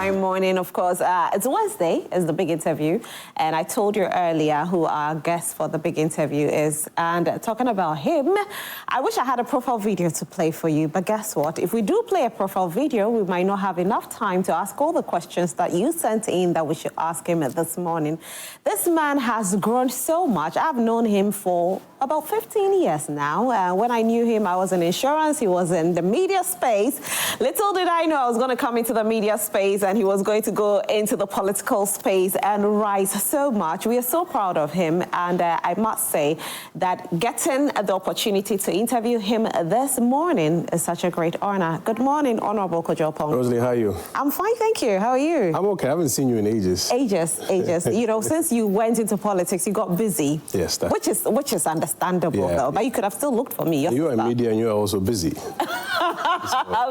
fine morning, of course. It's Wednesday, it's the big interview. And I told you earlier who our guest for the big interview is. And talking about him, I wish I had a profile video to play for you. But guess what? If we do play a profile video, we might not have enough time to ask all the questions that you sent in that we should ask him this morning. This man has grown so much. I've known him for about 15 years now. When I knew him, I was in insurance. He was in the media space. Little did I know I was going to come into the media space and he was going to go into the political space and rise so much. We are so proud of him. And I must say that getting the opportunity to interview him this morning is such a great honor. Good morning, Honorable Kojo Oppong. Rosalie, how are you? I'm fine, thank you. How are you? I'm okay. I haven't seen you in ages. Ages. You know, since you went into politics, you got busy. Yes. Which is understandable, though. But you could have still looked for me. You are in media and you are also busy.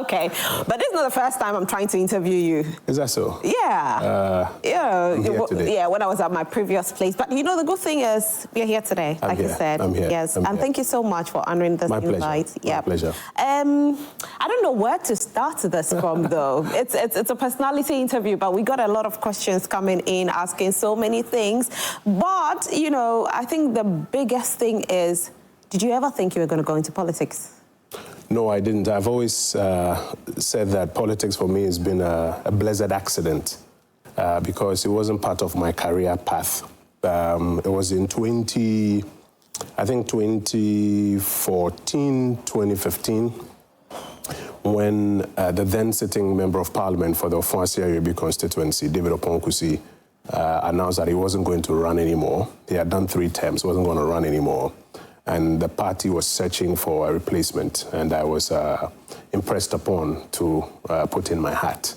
Okay. But this is not the first time I'm trying to interview you. Is that so? Yeah. I'm here today. Yeah, when I was at my previous place. But you know, the good thing is we're here today, like you said. I'm here. Yes. And thank you so much for honoring this invite. My pleasure. I don't know where to start this from, though. It's a personality interview, but we got a lot of questions coming in, asking so many things. But, you know, I think the biggest thing is, did you ever think you were going to go into politics? No, I didn't. I've always said that politics for me has been a blessed accident because it wasn't part of my career path. It was in 2014, 2015, when the then sitting member of parliament for the Ofuasi constituency, David Oppong Nkrumah, announced that he wasn't going to run anymore. He had done 3 terms, wasn't going to run anymore. And the party was searching for a replacement, and I was impressed upon to put in my hat.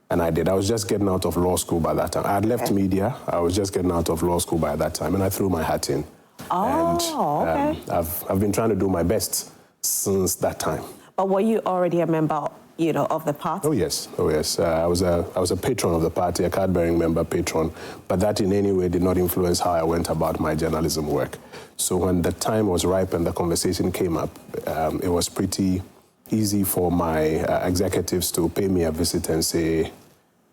And I did. I was just getting out of law school by that time. I had left media. I was just getting out of law school by that time, and I threw my hat in. I've been trying to do my best since that time. But were you already a member, you know, of the party? Oh yes. I was a patron of the party, a card-bearing member patron, but that in any way did not influence how I went about my journalism work. So when the time was ripe and the conversation came up, it was pretty easy for my executives to pay me a visit and say,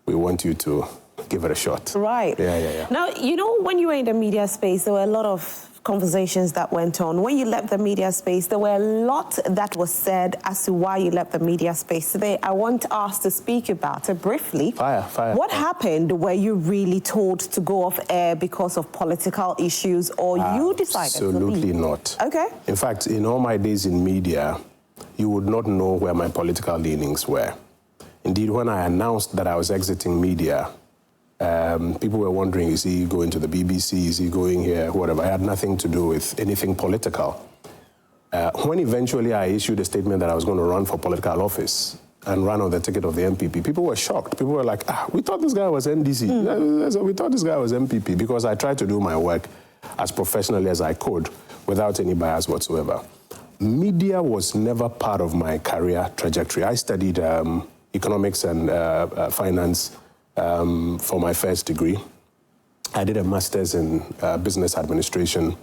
we want you to give it a shot. Right. Yeah. Now, you know, when you were in the media space, there were a lot of conversations that went on. When you left the media space, there were a lot that was said as to why you left the media space. Today, I want us to speak about it briefly. Fire. What happened? Were you really told to go off air because of political issues, or you decided to leave? Absolutely not. Okay. In fact, in all my days in media, you would not know where my political leanings were. Indeed, when I announced that I was exiting media, people were wondering, is he going to the BBC, is he going here, whatever. I had nothing to do with anything political. When eventually I issued a statement that I was going to run for political office and run on the ticket of the NPP, people were shocked. People were like, we thought this guy was NDC. We thought this guy was MPP, because I tried to do my work as professionally as I could without any bias whatsoever. Media was never part of my career trajectory. I studied economics and finance for my first degree. I did a master's in business administration,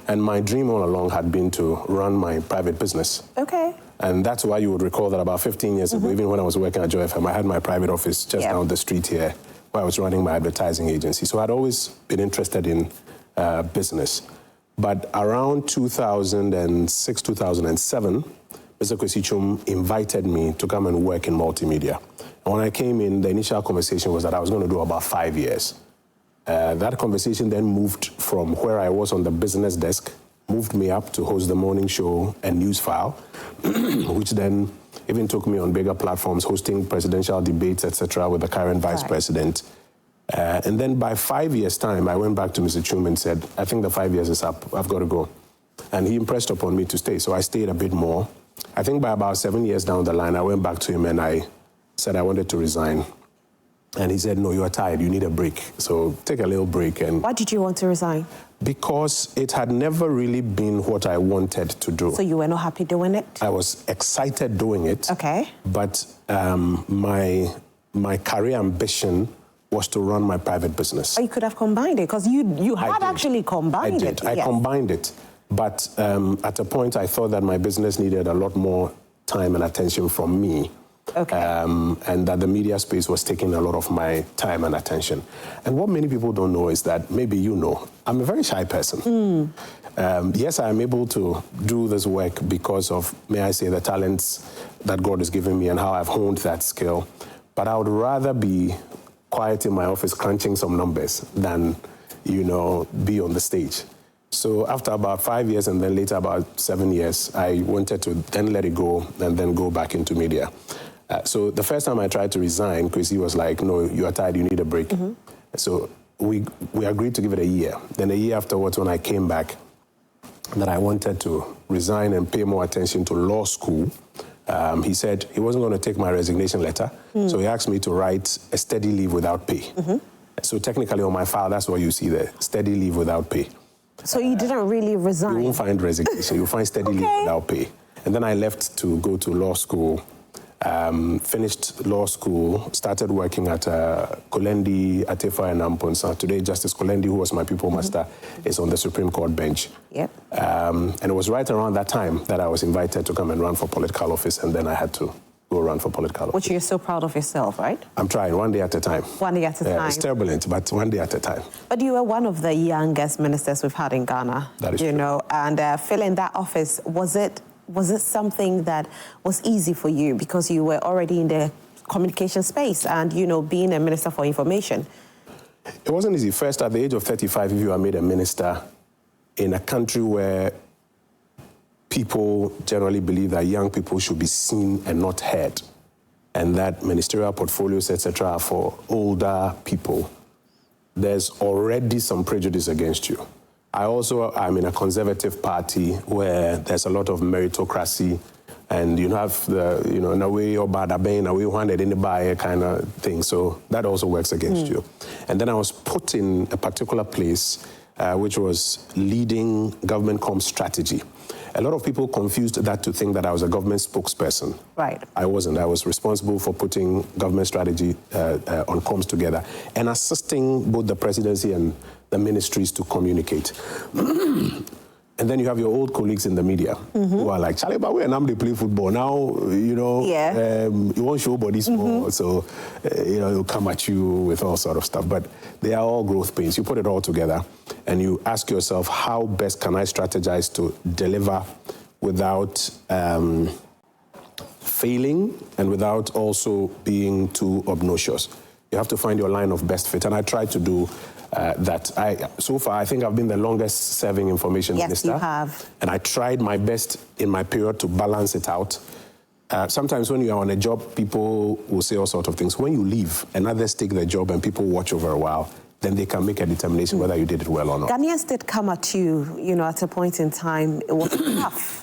and my dream all along had been to run my private business. Okay. And that's why you would recall that about 15 years ago, even when I was working at Joy FM, I had my private office just down the street here, where I was running my advertising agency. So I'd always been interested in business. But around 2006, 2007, Mr. Kwesi Chum invited me to come and work in multimedia. And when I came in, the initial conversation was that I was going to do about 5 years. That conversation then moved from where I was on the business desk, moved me up to host the morning show and news file, which then even took me on bigger platforms, hosting presidential debates, etc., with the current vice president. And then by 5 years' time, I went back to Mr. Chum and said, I think the 5 years is up, I've got to go. And he impressed upon me to stay, so I stayed a bit more. I think by about 7 years down the line, I went back to him and I said I wanted to resign. And he said, no, you are tired, you need a break. So take a little break. And why did you want to resign? Because it had never really been what I wanted to do. So you were not happy doing it? I was excited doing it. Okay. But my career ambition was to run my private business. Or you could have combined it, because you had actually combined it. I combined it. But at a point, I thought that my business needed a lot more time and attention from me. Okay. And that the media space was taking a lot of my time and attention. And what many people don't know is that, maybe you know, I'm a very shy person. Yes, I am able to do this work because of, may I say, the talents that God has given me and how I've honed that skill. But I would rather be quiet in my office crunching some numbers than, you know, be on the stage. So after about 5 years and then later about 7 years, I wanted to then let it go and then go back into media. So the first time I tried to resign, Chrissy was like, no, you are tired, you need a break. So we agreed to give it a year. Then a year afterwards, when I came back, that I wanted to resign and pay more attention to law school, he said he wasn't going to take my resignation letter. So he asked me to write a steady leave without pay. So technically on my file, that's what you see there, steady leave without pay. So you didn't really resign? You won't find resignation, you'll find steady leave without pay. And then I left to go to law school, finished law school, started working at Kolendi, Atefa and Amponsa. Today, Justice Kolendi, who was my pupil master, is on the Supreme Court bench. And it was right around that time that I was invited to come and run for political office, and then I had to go run for political office. Which you're so proud of yourself, right? I'm trying, one day at a time. One day at a time. It's turbulent, but one day at a time. But you were one of the youngest ministers we've had in Ghana. That is true. You know, and filling that office, was it something that was easy for you because you were already in the communication space and, you know, being a minister for information? It wasn't easy. First, at the age of 35, if you are made a minister in a country where people generally believe that young people should be seen and not heard, and that ministerial portfolios, etc., are for older people, there's already some prejudice against you. I'm in a conservative party where there's a lot of meritocracy, and you have the, you know, in a way you're bad at being, in a way you wanted in the buyer kind of thing. So that also works against you. And then I was put in a particular place, which was leading government comms strategy. A lot of people confused that to think that I was a government spokesperson. Right. I wasn't. I was responsible for putting government strategy on comms together and assisting both the presidency and the ministries to communicate. And then you have your old colleagues in the media who are like, Charlie, but when they play football now, you know, you won't show bodies more, so, you know, they'll come at you with all sort of stuff. But they are all growth pains. You put it all together and you ask yourself, how best can I strategize to deliver without failing and without also being too obnoxious? You have to find your line of best fit. And I tried to do that. So far, I think I've been the longest serving information minister. Yes, you have. And I tried my best in my period to balance it out. Sometimes when you are on a job, people will say all sorts of things. When you leave and others take the job and people watch over a while, then they can make a determination whether you did it well or not. Ghanaians did come at you, you know, at a point in time. It was tough.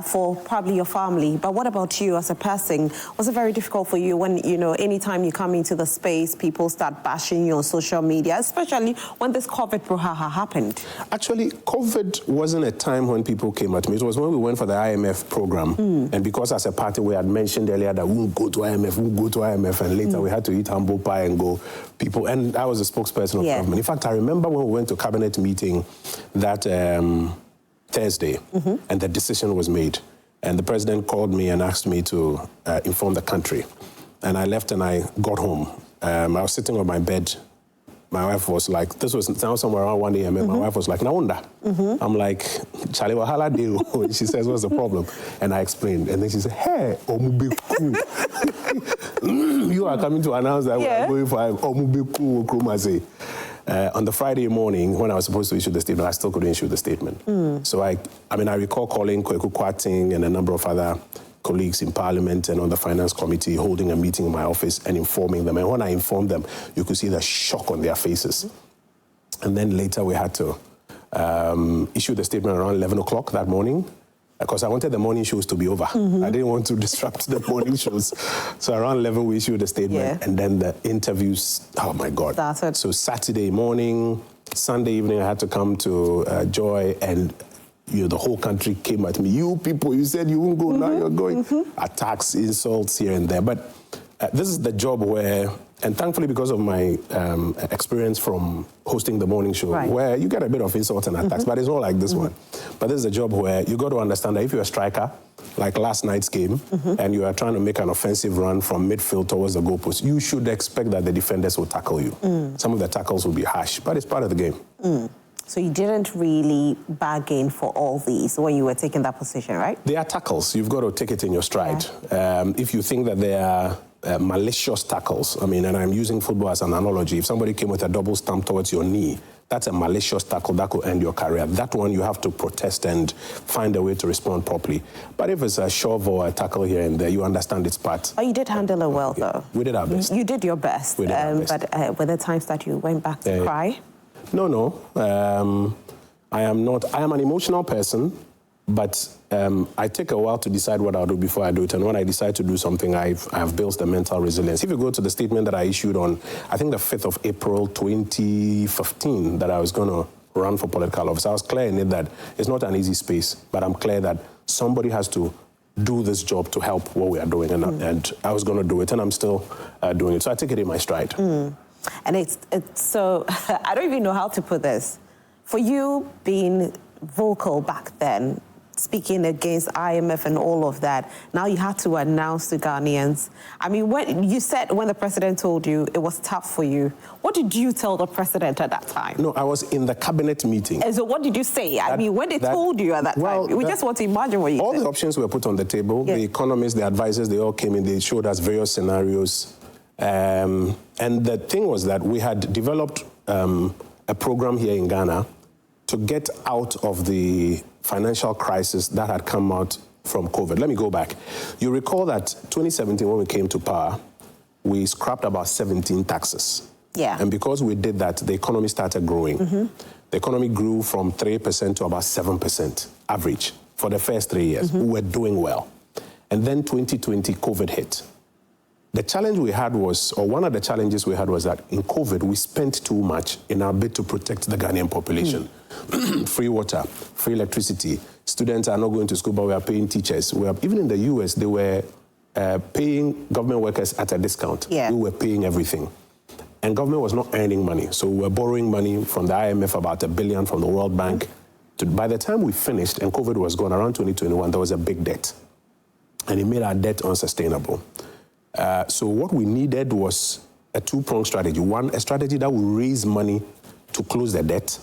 For probably your family, but what about you as a person? Was it very difficult for you when, you know, anytime you come into the space, people start bashing you on social media, especially when this COVID brouhaha happened? Actually, COVID wasn't a time when people came at me. It was when we went for the IMF program, and because as a party we had mentioned earlier that we won't go to IMF, and later we had to eat humble pie and go. People, and I was a spokesperson of government. In fact, I remember when we went to cabinet meeting that Thursday, and the decision was made. And the president called me and asked me to inform the country. And I left and I got home. I was sitting on my bed. My wife was like, this was now somewhere around 1 a.m. and my wife was like, Nawunda. I'm like, Charlie, wahala deal. She says, what's the problem? And I explained. And then she said, hey, Omubeku. You are coming to announce that we're going for Omubeku Nkrumah. On the Friday morning, when I was supposed to issue the statement, I still couldn't issue the statement. So I recall calling Kweku Kwating and a number of other colleagues in Parliament and on the Finance Committee, holding a meeting in my office and informing them. And when I informed them, you could see the shock on their faces. And then later we had to issue the statement around 11 o'clock that morning, because I wanted the morning shows to be over. I didn't want to disrupt the morning shows. So around 11, we issued the statement, and then the interviews, oh my God. Started. So Saturday morning, Sunday evening, I had to come to Joy, and you know, the whole country came at me. You people, you said you won't go, now you're going. Attacks, insults here and there. But this is the job where, and thankfully because of my experience from hosting the morning show, where you get a bit of insult and attacks, but it's not like this one. But this is a job where you got to understand that if you're a striker, like last night's game, and you are trying to make an offensive run from midfield towards the goalpost, you should expect that the defenders will tackle you. Some of the tackles will be harsh, but it's part of the game. So you didn't really bargain for all these when you were taking that position, right? They are tackles. You've got to take it in your stride. If you think that they are malicious tackles, I mean, and I'm using football as an analogy, if somebody came with a double stamp towards your knee, that's a malicious tackle that could end your career. That one you have to protest and find a way to respond properly. But if it's a shove or a tackle here and there, you understand its part. Oh, you did handle it well, though. We did our best. You did your best. We did our best. But were there times that you went back to cry? No. I am not. I am an emotional person, but I take a while to decide what I'll do before I do it. And when I decide to do something, I've built the mental resilience. If you go to the statement that I issued on, I think the 5th of April, 2015, that I was going to run for political office, I was clear in it that it's not an easy space, but I'm clear that somebody has to do this job to help what we are doing. And I was going to do it, and I'm still doing it. So I take it in my stride. And it's so, I don't even know how to put this. For you being vocal back then, speaking against IMF and all of that, now you had to announce to Ghanaians. I mean, when you said when the president told you it was tough for you, what did you tell the president at that time? No, I was in the cabinet meeting. And so what did you say? I mean, when they told you at that time, we just want to imagine what you all said. The options were put on the table. The economists, the advisors, they all came in, they showed us various scenarios. And the thing was that we had developed a program here in Ghana to get out of the financial crisis that had come out from COVID. Let me go back. You recall that 2017, when we came to power, we scrapped about 17 taxes. And because we did that, the economy started growing. The economy grew from 3% to about 7% average for the first 3 years. We were doing well. And then 2020, COVID hit. The challenge we had was, or one of the challenges we had was that in COVID, we spent too much in our bid to protect the Ghanaian population. Free water, free electricity. Students are not going to school, but we are paying teachers. Even in the US, they were paying government workers at a discount. We were paying everything. And government was not earning money. So we were borrowing money from the IMF, about $1 billion from the World Bank. By the time we finished and COVID was gone, around 2021, there was a big debt. And it made our debt unsustainable. So what we needed was a two-pronged strategy. One, a strategy that would raise money to close the debt.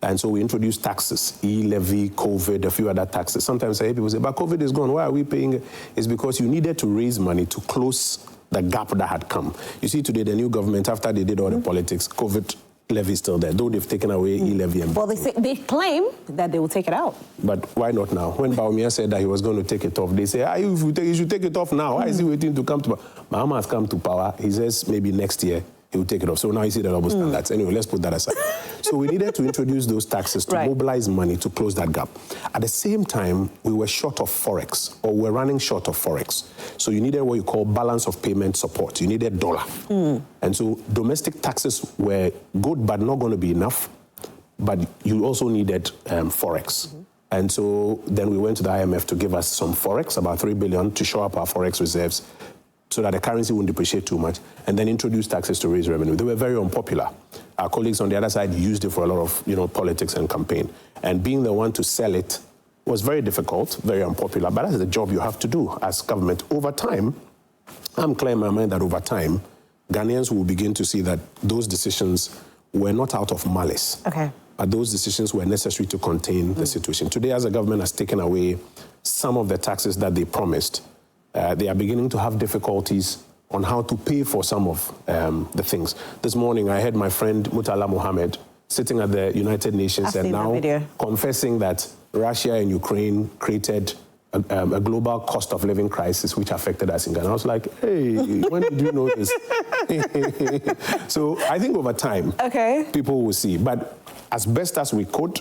And so we introduced taxes, e-levy, COVID, a few other taxes. Sometimes I hear people say, but COVID is gone, why are we paying it? It's because you needed to raise money to close the gap that had come. You see today, the new government, after they did all the politics, COVID levy is still there, though they've taken away e-levy. And they claim that they will take it out. But why not now? When Baumia said that he was going to take it off, they say, you should take it off now. Why is he waiting to come to power? Mahama has come to power. He says maybe next year he will take it off. So now you see the double standards. Anyway, let's put that aside. So we needed to introduce those taxes to mobilize money to close that gap. At the same time, we were short of Forex, or we're running short of Forex. So you needed what you call balance of payment support. You needed dollar. And so domestic taxes were good, but not going to be enough. But you also needed Forex. And so then we went to the IMF to give us some Forex, about $3 billion, to shore up our Forex reserves, so that the currency wouldn't depreciate too much, and then introduce taxes to raise revenue. They were very unpopular. Our colleagues on the other side used it for a lot of, politics and campaign. And being the one to sell it was very difficult, very unpopular, but that's the job you have to do as government. Over time, I'm clear in my mind that over time, Ghanaians will begin to see that those decisions were not out of malice. But those decisions were necessary to contain the situation. Today, as the government has taken away some of the taxes that they promised, they are beginning to have difficulties on how to pay for some of the things. This morning, I heard my friend Mutala Mohammed sitting at the United Nations and now confessing that Russia and Ukraine created a global cost of living crisis which affected us in Ghana. I was like, hey, when did you know this? So I think over time, people will see. But as best as we could,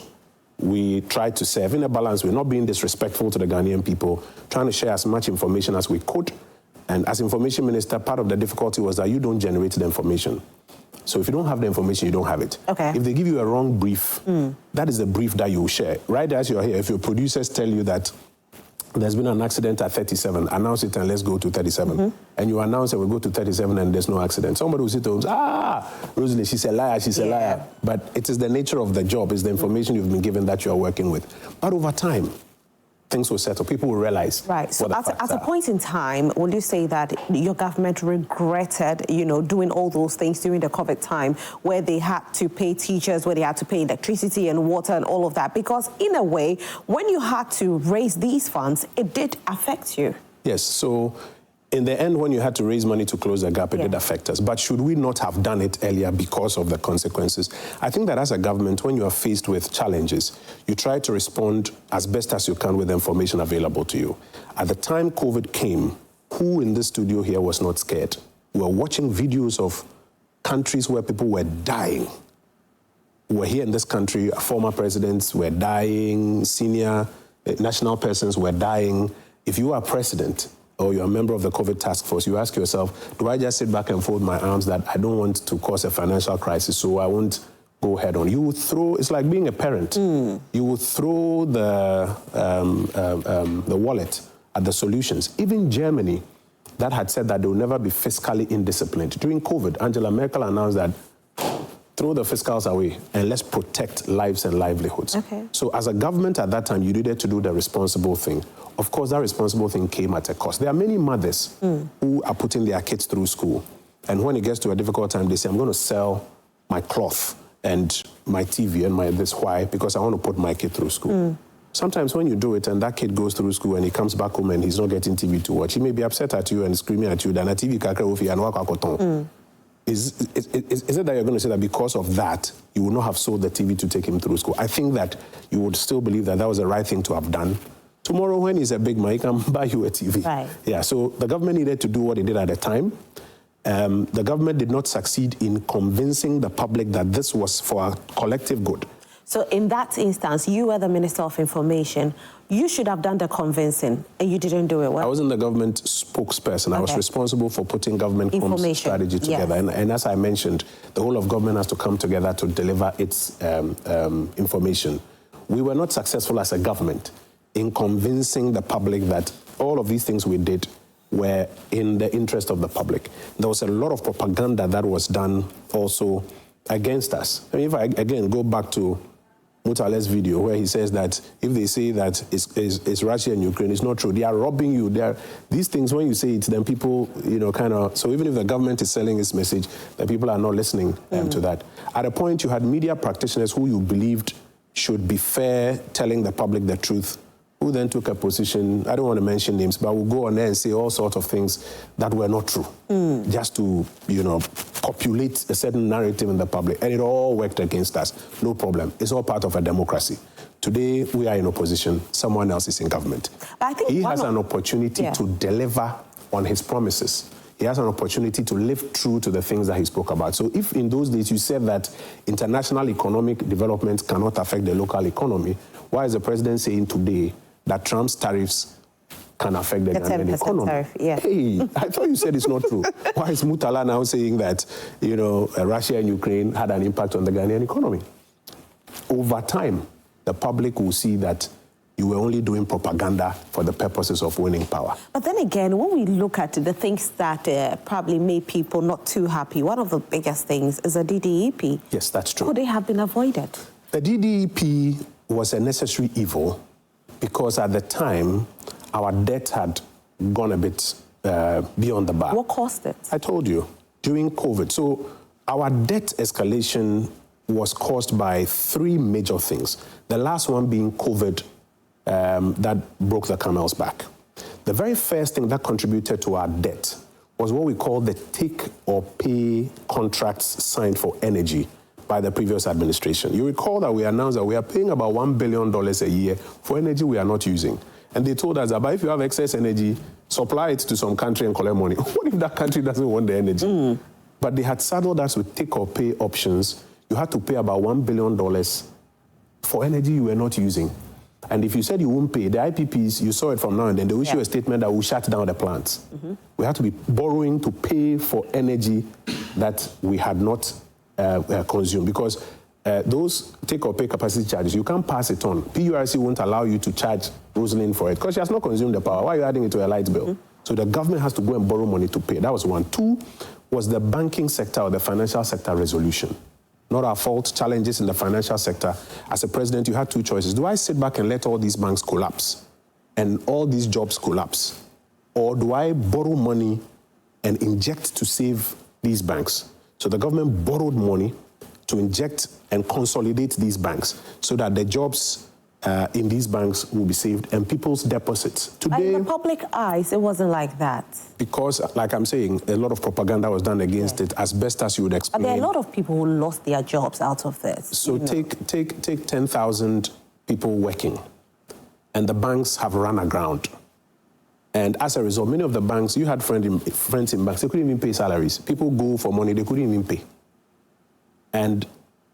we tried to serve in a balance. We're not being disrespectful to the Ghanaian people, trying to share as much information as we could. And as information minister, part of the difficulty was that you don't generate the information. So if you don't have the information, you don't have it. If they give you a wrong brief, that is the brief that you will share. Right as you're here, if your producers tell you that there's been an accident at 37, announce it and let's go to 37. And you announce that we go to 37 and there's no accident. Somebody will sit home and say, Rosalie, she's a liar, she's a liar. But it is the nature of the job, it's the information you've been given that you are working with. But over time, things will settle, people will realize. Right, so at a point in time, will you say that your government regretted, doing all those things during the COVID time, where they had to pay teachers, where they had to pay electricity and water and all of that? Because in a way, when you had to raise these funds, it did affect you. Yes, so in the end, when you had to raise money to close the gap, it did affect us. But should we not have done it earlier because of the consequences? I think that as a government, when you are faced with challenges, you try to respond as best as you can with the information available to you. At the time COVID came, who in this studio here was not scared? We were watching videos of countries where people were dying. We were here in this country, former presidents were dying, senior national persons were dying. If you are president, or you're a member of the COVID task force, you ask yourself, do I just sit back and fold my arms that I don't want to cause a financial crisis, so I won't go head on? You would throw, it's like being a parent. You would throw the wallet at the solutions. Even Germany, that had said that they will never be fiscally indisciplined. During COVID, Angela Merkel announced that throw the fiscals away and let's protect lives and livelihoods. So as a government at that time, you needed to do the responsible thing. Of course, that responsible thing came at a cost. There are many mothers who are putting their kids through school. And when it gets to a difficult time, they say, I'm going to sell my cloth and my TV and my this. Why? Because I want to put my kid through school. Sometimes when you do it and that kid goes through school and he comes back home and he's not getting TV to watch, he may be upset at you and screaming at you, then a TV Is it that you're going to say that because of that, you would not have sold the TV to take him through school? I think that you would still believe that that was the right thing to have done. Tomorrow, when he's a big man, he can buy you a TV. Yeah, so the government needed to do what it did at the time. The government did not succeed in convincing the public that this was for our collective good. So in that instance, you were the Minister of Information. You should have done the convincing, and you didn't do it well. I wasn't the government spokesperson. I was responsible for putting government comms strategy together. And as I mentioned, the whole of government has to come together to deliver its information. We were not successful as a government in convincing the public that all of these things we did were in the interest of the public. There was a lot of propaganda that was done also against us. I mean, if I, again, go back to Mutale's video where he says that if they say that it's Russia and Ukraine, it's not true. They are robbing you. These things, when you say it, then people, kind of... So even if the government is selling its message, the people are not listening to that. At a point, you had media practitioners who you believed should be fair, telling the public the truth, who then took a position, I don't want to mention names, but will go on there and say all sorts of things that were not true, just to, populate a certain narrative in the public. And it all worked against us. No problem. It's all part of a democracy. Today, we are in opposition. Someone else is in government. I think he has an opportunity to deliver on his promises. He has an opportunity to live true to the things that he spoke about. So if in those days you said that international economic development cannot affect the local economy, why is the president saying today that Trump's tariffs can affect the Ghanaian economy? Tariff, Hey, I thought you said it's not true. Why is Mutala now saying that, Russia and Ukraine had an impact on the Ghanaian economy? Over time, the public will see that you were only doing propaganda for the purposes of winning power. But then again, when we look at the things that probably made people not too happy, one of the biggest things is the DDEP. Yes, that's true. Could they have been avoided? The DDEP was a necessary evil because at the time, our debt had gone a bit beyond the bar. What caused it? I told you, during COVID. So our debt escalation was caused by three major things. The last one being COVID that broke the camel's back. The very first thing that contributed to our debt was what we call the take-or-pay contracts signed for energy by the previous administration. You recall that we announced that we are paying about $1 billion a year for energy we are not using. And they told us that if you have excess energy, supply it to some country and collect money. What if that country doesn't want the energy? But they had saddled us with take-or-pay options. You had to pay about $1 billion for energy you were not using. And if you said you won't pay, the IPPs, you saw it from now and then, they will issue a statement that will shut down the plants. We had to be borrowing to pay for energy that we had not consumed because those take-or-pay capacity charges, you can't pass it on. PURC won't allow you to charge Rosalind for it because she has not consumed the power. Why are you adding it to a light bill? So the government has to go and borrow money to pay. That was one. Two was the banking sector or the financial sector resolution. Not our fault, challenges in the financial sector. As a president, you had two choices. Do I sit back and let all these banks collapse and all these jobs collapse? Or do I borrow money and inject to save these banks? So the government borrowed money to inject and consolidate these banks so that the jobs in these banks will be saved and people's deposits. Today, in the public eyes, it wasn't like that. Because, like I'm saying, a lot of propaganda was done against it, as best as you would explain. But there are a lot of people who lost their jobs out of this. So take 10,000 people working, and the banks have run aground. And as a result, many of the banks, you had friends in banks, they couldn't even pay salaries. People go for money, they couldn't even pay. And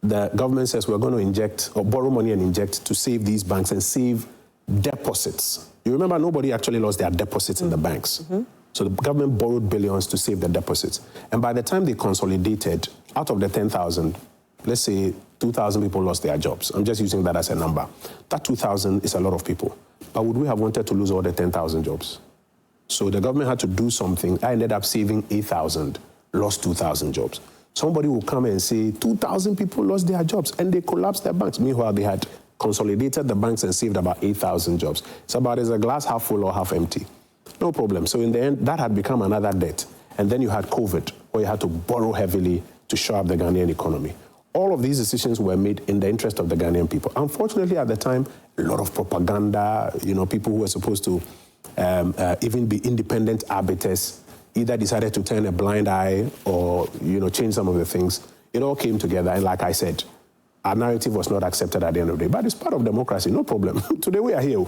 the government says we're going to inject or borrow money and inject to save these banks and save deposits. You remember nobody actually lost their deposits in the banks. So the government borrowed billions to save the deposits. And by the time they consolidated, out of the 10,000, let's say 2,000 people lost their jobs. I'm just using that as a number. That 2,000 is a lot of people. But would we have wanted to lose all the 10,000 jobs? So the government had to do something. I ended up saving 8,000, lost 2,000 jobs. Somebody will come and say 2,000 people lost their jobs and they collapsed their banks. Meanwhile, they had consolidated the banks and saved about 8,000 jobs. It's about, is a glass half full or half empty? No problem. So in the end, that had become another debt. And then you had COVID, where you had to borrow heavily to shore up the Ghanaian economy. All of these decisions were made in the interest of the Ghanaian people. Unfortunately, at the time, a lot of propaganda, people who were supposed to even be independent arbiters either decided to turn a blind eye or, change some of the things. It all came together, and like I said, our narrative was not accepted at the end of the day. But it's part of democracy, no problem. Today we are here.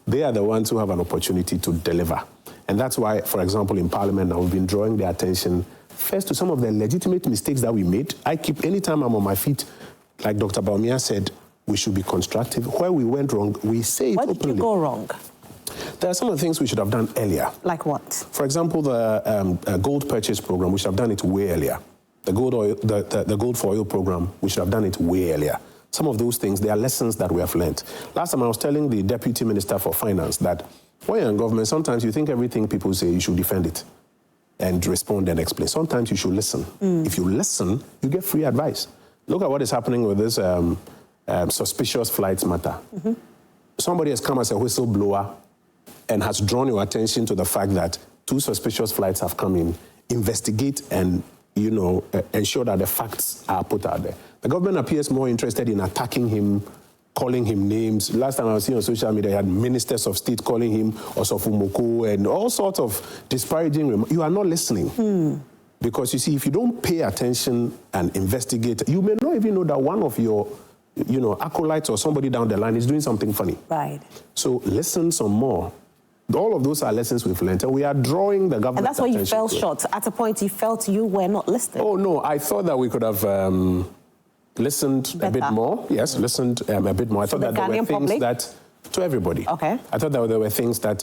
They are the ones who have an opportunity to deliver. And that's why, for example, in Parliament now, we've been drawing their attention first to some of the legitimate mistakes that we made. Anytime I'm on my feet, like Dr. Baumia said, we should be constructive. Where we went wrong, we say it openly. Where did you go wrong? There are some of the things we should have done earlier. Like what? For example, the gold purchase program, we should have done it way earlier. The gold for oil program, we should have done it way earlier. Some of those things, they are lessons that we have learned. Last time I was telling the Deputy Minister for Finance that when you're in government, sometimes you think everything people say, you should defend it and respond and explain. Sometimes you should listen. If you listen, you get free advice. Look at what is happening with this suspicious flights matter. Somebody has come as a whistleblower and has drawn your attention to the fact that 2 suspicious flights have come in. Investigate and, ensure that the facts are put out there. The government appears more interested in attacking him, calling him names. Last time I was seeing on social media, you had ministers of state calling him Osofumoko and all sorts of disparaging remarks. You are not listening. Because you see, if you don't pay attention and investigate, you may not even know that one of your acolytes or somebody down the line is doing something funny. Right. So listen some more. All of those are lessons we've learned, and we are drawing the government. And that's why you fell short. At a point, you felt you were not listening. Oh, no, I thought that we could have listened a bit more. Yes, listened a bit more. I thought that there were things that, to everybody. Okay. I thought that there were things that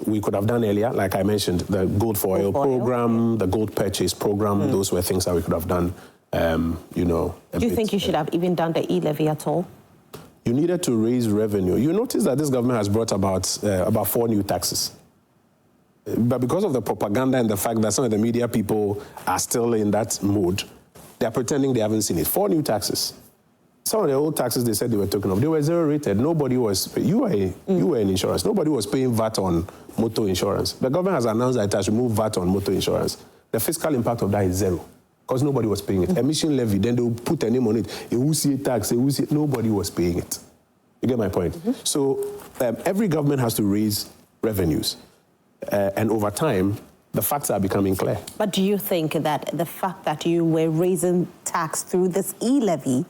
we could have done earlier. Like I mentioned, the gold for oil program, the gold purchase program, those were things that we could have done, Do you think you should have even done the e-levy at all? You needed to raise revenue. You notice that this government has brought about 4 new taxes. But because of the propaganda and the fact that some of the media people are still in that mood, they're pretending they haven't seen it. 4 new taxes. Some of the old taxes they said they were talking of, they were 0 rated. Nobody was, you were in insurance. Nobody was paying VAT on motor insurance. The government has announced that it has removed VAT on motor insurance. The fiscal impact of that is 0. Because nobody was paying it. Emission levy, then they'll put a name on it. A WUSI tax, nobody was paying it. You get my point? So every government has to raise revenues. And over time, the facts are becoming clear. But do you think that the fact that you were raising tax through this e-levy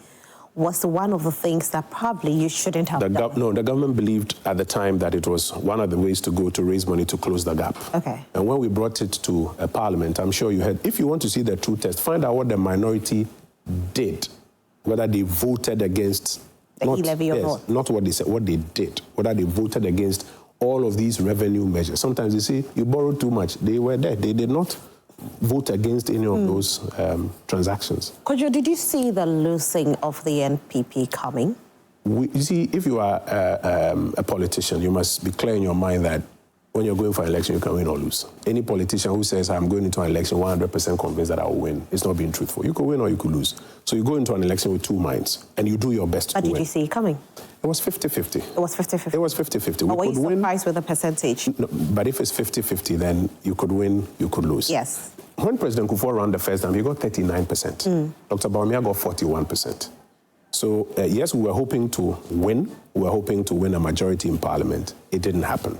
was one of the things that probably you shouldn't have done? No, the government believed at the time that it was one of the ways to go to raise money to close the gap. Okay. And when we brought it to Parliament, I'm sure you heard, if you want to see the true test, find out what the minority did, whether they voted against the e-levy or not. Not what they said, what they did, whether they voted against all of these revenue measures. Sometimes you see, you borrowed too much. They were there. They did not vote against any of those transactions. Kojo, did you see the losing of the NPP coming? You see, if you are a politician, you must be clear in your mind that when you're going for an election, you can win or lose. Any politician who says, I'm going into an election 100% convinced that I will win, is not being truthful. You could win or you could lose. So you go into an election with two minds, and you do your best to win. But did you see it coming? It was 50-50. It was 50-50? It was 50-50. But were you surprised with the percentage? No, but if it's 50-50, then you could win, you could lose. Yes. When President Kufuor ran the first time, he got 39%. Dr. Bawumia got 41%. So, yes, we were hoping to win. We were hoping to win a majority in Parliament. It didn't happen.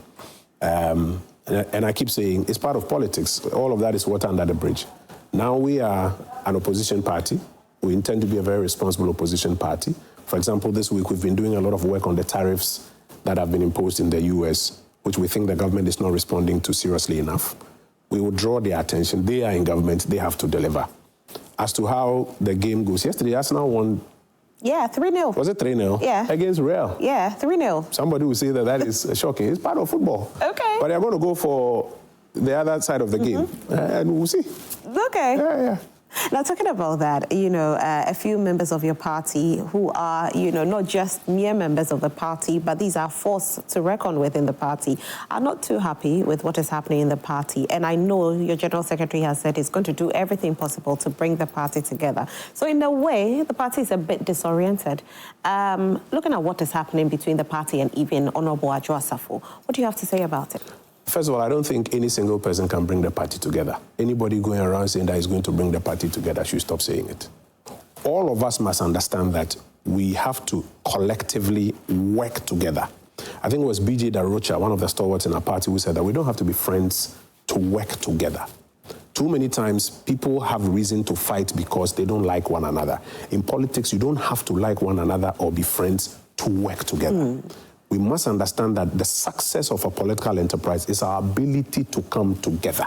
And I keep saying, it's part of politics. All of that is water under the bridge. Now we are an opposition party. We intend to be a very responsible opposition party. For example, this week we've been doing a lot of work on the tariffs that have been imposed in the US, which we think the government is not responding to seriously enough. We will draw their attention. They are in government. They have to deliver. As to how the game goes, yesterday Arsenal won. Yeah, 3-0. Was it 3-0? Yeah. Against Real? Yeah, 3-0. Somebody will say that is shocking. It's part of football. Okay. But they're going to go for the other side of the game. And we'll see. Okay. Yeah. Now, talking about that, a few members of your party who are, not just mere members of the party, but these are force to reckon with in the party, are not too happy with what is happening in the party. And I know your General Secretary has said he's going to do everything possible to bring the party together. So in a way, the party is a bit disoriented. Looking at what is happening between the party and even Honorable Adjo Asafo, what do you have to say about it? First of all, I don't think any single person can bring the party together. Anybody going around saying that is going to bring the party together should stop saying it. All of us must understand that we have to collectively work together. I think it was B.J. Darocha, one of the stalwarts in our party, who said that we don't have to be friends to work together. Too many times, people have reason to fight because they don't like one another. In politics, you don't have to like one another or be friends to work together. We must understand that the success of a political enterprise is our ability to come together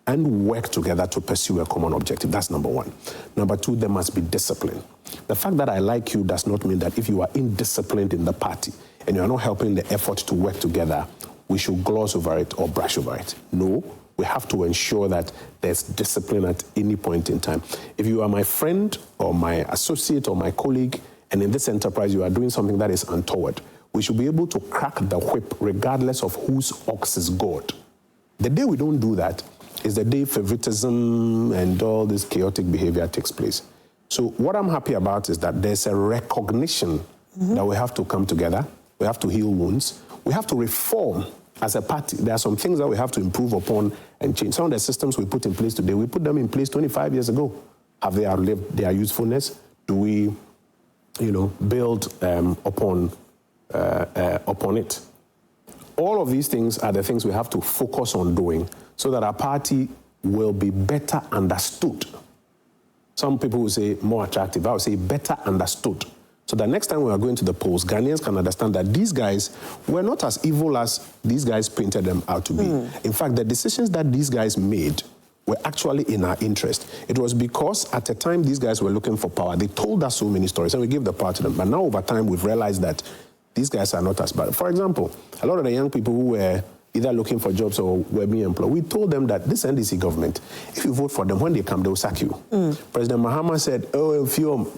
and work together to pursue a common objective. That's number one. Number two, there must be discipline. The fact that I like you does not mean that if you are indisciplined in the party and you are not helping the effort to work together, we should gloss over it or brush over it. No, we have to ensure that there's discipline at any point in time. If you are my friend or my associate or my colleague, and in this enterprise you are doing something that is untoward, we should be able to crack the whip regardless of whose ox is God. The day we don't do that is the day favoritism and all this chaotic behavior takes place. So what I'm happy about is that there's a recognition that we have to come together, we have to heal wounds, we have to reform as a party. There are some things that we have to improve upon and change. Some of the systems we put in place today, we put them in place 25 years ago. Have they outlived their usefulness? Do we, build upon it? All of these things are the things we have to focus on doing so that our party will be better understood. Some people will say more attractive. I would say better understood. So that next time we are going to the polls, Ghanaians can understand that these guys were not as evil as these guys painted them out to be. In fact, the decisions that these guys made were actually in our interest. It was because at the time these guys were looking for power, they told us so many stories and we gave the power to them. But now over time, we've realized that these guys are not as bad. For example, a lot of the young people who were either looking for jobs or were being employed, we told them that this NDC government, if you vote for them, when they come, they will sack you. President Mahama said, if you,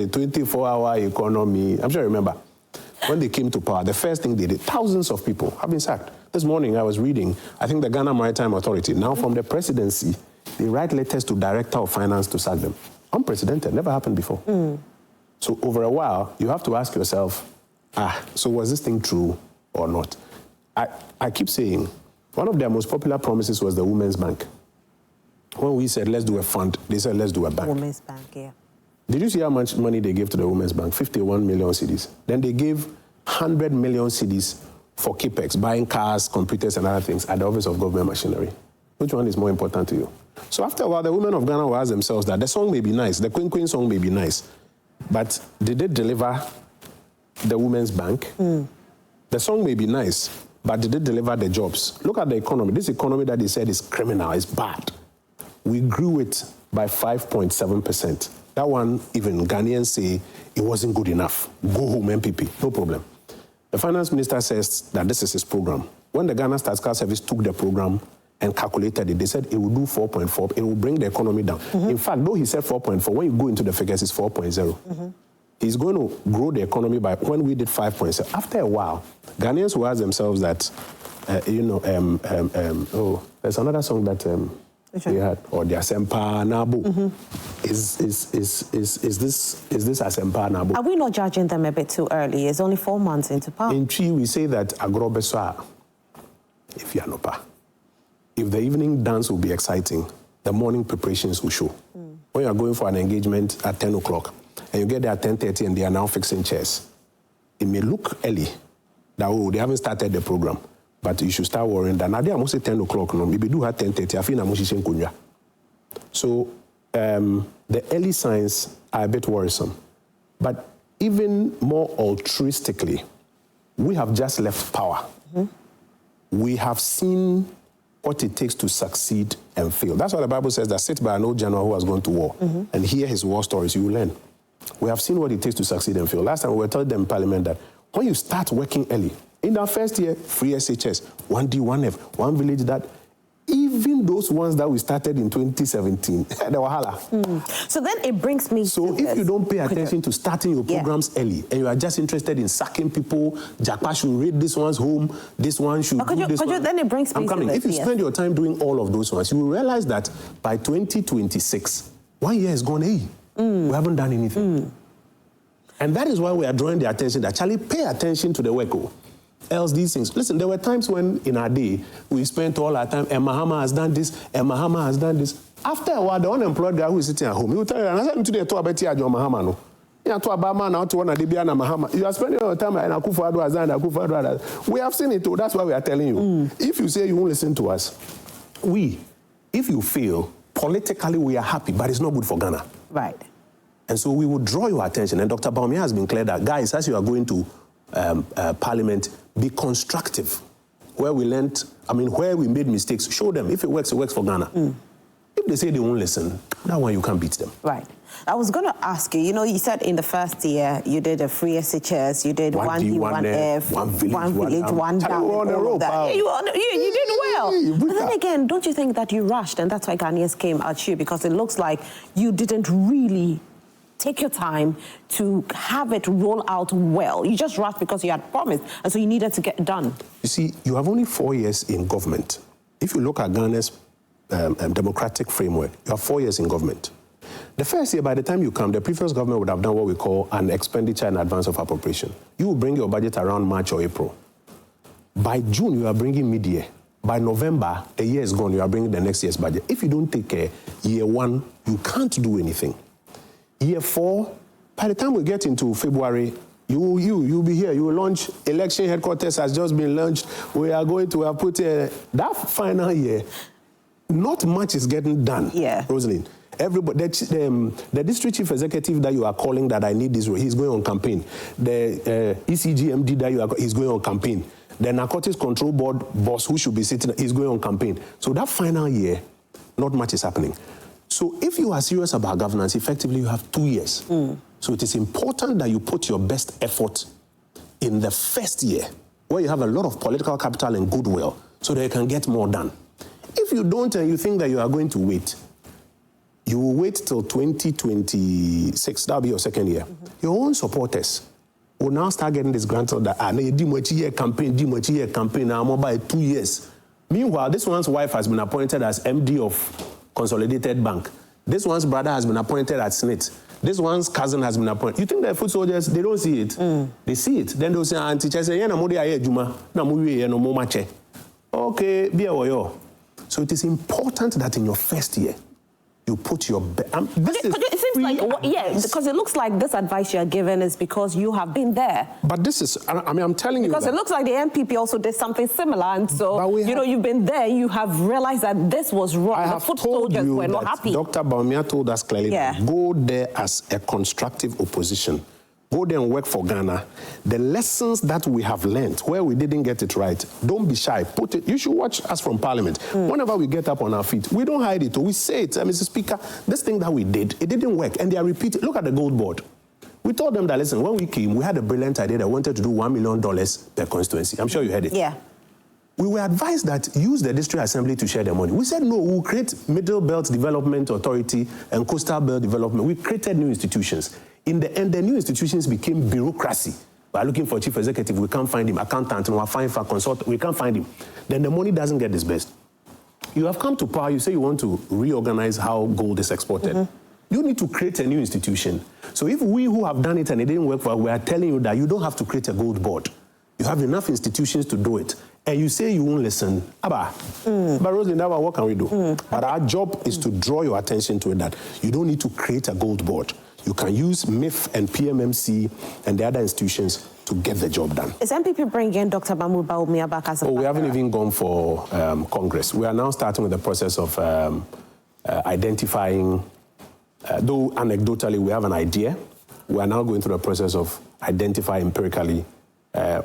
24-hour economy. I'm sure you remember. When they came to power, the first thing they did, thousands of people have been sacked. This morning I was reading, I think the Ghana Maritime Authority, now from the presidency, they write letters to Director of Finance to sack them. Unprecedented, never happened before. So over a while, you have to ask yourself, so was this thing true or not? I keep saying, one of their most popular promises was the Women's Bank. When we said, let's do a fund, they said, let's do a bank. Women's Bank, yeah. Did you see how much money they gave to the Women's Bank? 51 million cedis. Then they gave 100 million cedis for capex, buying cars, computers, and other things at the Office of Government Machinery. Which one is more important to you? So after a while, the women of Ghana will ask themselves that the song may be nice, the Queen song may be nice, but did they deliver the Women's Bank? The song may be nice, but did it deliver the jobs? Look at the economy. This economy that they said is criminal, is bad. We grew it by 5.7%. That one, even Ghanaians say it wasn't good enough. Go home, NPP, no problem. The finance minister says that this is his program. When the Ghana Statistical Service took the program and calculated it, they said it will do 4.4. It will bring the economy down. In fact, though he said 4.4, when you go into the figures, it's 4.0. He's going to grow the economy by, when we did 5.7. After a while, Ghanaians will ask themselves that, there's another song that they had, or the Asempa Nabo. Is this Asempa Nabo? Are we not judging them a bit too early? It's only 4 months into power. In Chi, we say that Agrobeswa, if you are not. If the evening dance will be exciting, the morning preparations will show. When you are going for an engagement at 10 o'clock, and you get there at 10:30 and they are now fixing chairs, it may look early that, oh, they haven't started the program, but you should start worrying that now they are mostly 10 o'clock, no, maybe do at 10:30, I feel I'm mostly. So the early signs are a bit worrisome. But even more altruistically, we have just left power. We have seen what it takes to succeed and fail. That's why the Bible says that sit by an old general who has gone to war and hear his war stories, you will learn. We have seen what it takes to succeed and fail. Last time we were told them in Parliament that when you start working early, in our first year, free SHS, 1D, 1F, one village, that even those ones that we started in 2017, they were hala. So then it brings me So if you don't pay attention to starting your programs early, and you are just interested in sacking people, Japa should raid this one's home, this one should do this one. Then it brings me I'm coming. If you spend your time doing all of those ones, you will realize that by 2026, 1 year is gone, we haven't done anything. And that is why we are drawing the attention that, Charlie, pay attention to the work. Else these things. Listen, there were times when in our day, we spent all our time, and Mahama has done this, and Mahama has done this. After a while, the unemployed guy who is sitting at home, he will tell you, and I said, today, to about Mahama, no. You are spending your time and Akufo-Addo has done, Akufo-Addo has done. We have seen it, too. That's why we are telling you. If you say you won't listen to us, if you fail, politically we are happy, but it's not good for Ghana. Right. And so we will draw your attention. And Dr. Bawumia has been clear that, guys, as you are going to Parliament, be constructive. Where we made mistakes, show them. If it works for Ghana. If they say they won't listen, that one you can't beat them. Right. I was going to ask you, you said in the first year, you did a free SHS, you did 1D, 1F, one village, one down, all of that. You did well. But then again, don't you think that you rushed, and that's why Ghanaians came at you, because it looks like you didn't really take your time to have it roll out well. You just rushed because you had promised, and so you needed to get it done. You see, you have only 4 years in government. If you look at Ghana's democratic framework, you have 4 years in government. The first year, by the time you come, the previous government would have done what we call an expenditure in advance of appropriation. You will bring your budget around March or April. By June, you are bringing mid-year. By November, the year is gone, you are bringing the next year's budget. If you don't take care, year 1, you can't do anything. Year 4, by the time we get into February, you'll be here. You will launch, election headquarters has just been launched. We are going to have put that final year, not much is getting done, Rosalind. Everybody, the district chief executive that you are calling that I need this, he's going on campaign. The ECGMD that he's going on campaign. The Narcotics Control Board boss who should be sitting, he's going on campaign. So that final year, not much is happening. So if you are serious about governance, effectively you have 2 years. So it is important that you put your best effort in the first year, where you have a lot of political capital and goodwill, so that you can get more done. If you don't and you think that you are going to wait, you will wait till 2026, that'll be your second year. Your own supporters will now start getting this grant that, campaign, now by 2 years. Meanwhile, this one's wife has been appointed as MD of Consolidated Bank. This one's brother has been appointed at SNIT. This one's cousin has been appointed. You think the foot soldiers, they don't see it? They see it. Then they'll say, Auntie, okay, be a. So it is important that in your first year, you put your best. It seems like, because it looks like this advice you're given is because you have been there. But this is, I'm telling you. Because it looks like the NPP also did something similar, and so, you've been there, you have realized that this was wrong. The foot soldiers were not happy. Dr. Bawumia told us clearly, go there as a constructive opposition. Go there and work for Ghana. The lessons that we have learned, where we didn't get it right, don't be shy. Put it. You should watch us from Parliament. Whenever we get up on our feet, we don't hide it. We say it. Mr. Speaker, this thing that we did, it didn't work. And they are repeating. Look at the gold board. We told them that, listen, when we came, we had a brilliant idea that we wanted to do $1 million per constituency. I'm sure you heard it. Yeah. We were advised that use the district assembly to share the money. We said, no, we'll create Middle Belt Development Authority and Coastal Belt Development. We created new institutions. In the end, the new institutions became bureaucracy. We're looking for a chief executive, we can't find him. Accountant, we're finding for a consultant, we can't find him. Then the money doesn't get disbursed. You have come to power, you say you want to reorganize how gold is exported. You need to create a new institution. So if we who have done it and it didn't work for us, we are telling you that you don't have to create a gold board. You have enough institutions to do it. And you say you won't listen. But Rosalind, what can we do? But our job is to draw your attention to it that you don't need to create a gold board. You can use MIF and PMMC and the other institutions to get the job done. Is NPP bringing Dr. Mahmoud Bawumia back as a we haven't even gone for Congress. We are now starting with the process of identifying, though anecdotally we have an idea, we are now going through the process of identifying empirically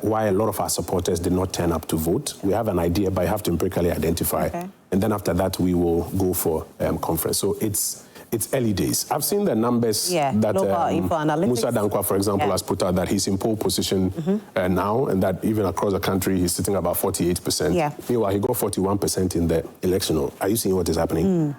why a lot of our supporters did not turn up to vote. We have an idea, but you have to empirically identify. Okay. And then after that, we will go for conference. So it's early days. I've seen the numbers that Musa Dankwa, for example, has put out that he's in pole position now, and that even across the country, he's sitting about 48%. Yeah. Meanwhile, he got 41% in the election. Are you seeing what is happening?